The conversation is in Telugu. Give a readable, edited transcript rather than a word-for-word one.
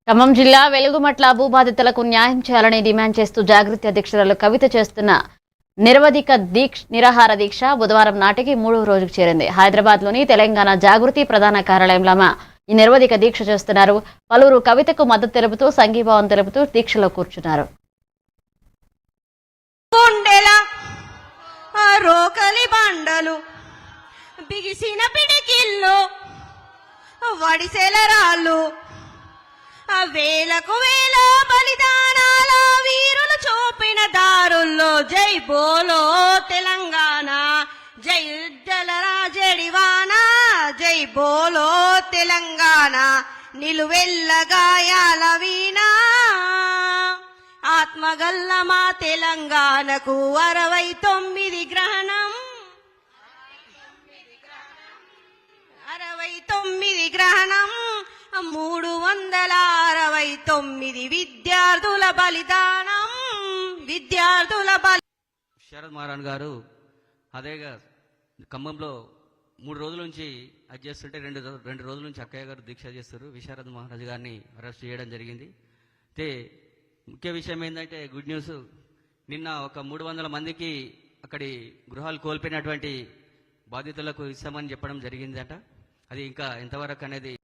ఖమ్మం జిల్లా వెలుగుమట్ల భూబాధితులకు న్యాయం చేయాలని డిమాండ్ చేస్తూ జాగృతి అధ్యక్షురాలు కవిత చేస్తున్న నిరాహార దీక్ష బుధవారం నాటికి 3వ రోజుకు చేరింది. హైదరాబాద్లోని తెలంగాణ జాగృతి ప్రధాన కార్యాలయంలో ఈ నిరవధిక దీక్ష చేస్తున్నారు. పలువురు కవితకు మద్దతు తెలుపుతూ సంఘీభావం తెలుపుతూ దీక్షలో కూర్చున్నారు. వేలకు వేల బలిదానాల వీరులు చూపిన దారుల్లో జై బోలో తెలంగాణ, జై ఉజ్జల రాజడివాన, జై బోలో తెలంగాణ, నిలువెల్ల గాయాల వీణా ఆత్మగల్ల మా తెలంగాణకు 69 గ్రహణం 69 గ్రహణం 369 విద్యార్థుల బలిదానం శరద్ మహారాణ్ గారు అదేగా ఖమ్మంలో 3 రోజుల నుంచి అది చేస్తుంటే రెండు రోజుల నుంచి అక్కయ్య గారు దీక్ష చేస్తారు. విశారద్ మహారాజ్ గారిని అరెస్ట్ చేయడం జరిగింది. అయితే ముఖ్య విషయం ఏంటంటే గుడ్ న్యూస్, నిన్న ఒక 300 మందికి అక్కడి గృహాలు కోల్పోయినటువంటి బాధితులకు ఇస్తామని చెప్పడం జరిగిందట. అది ఇంకా ఎంతవరకు అనేది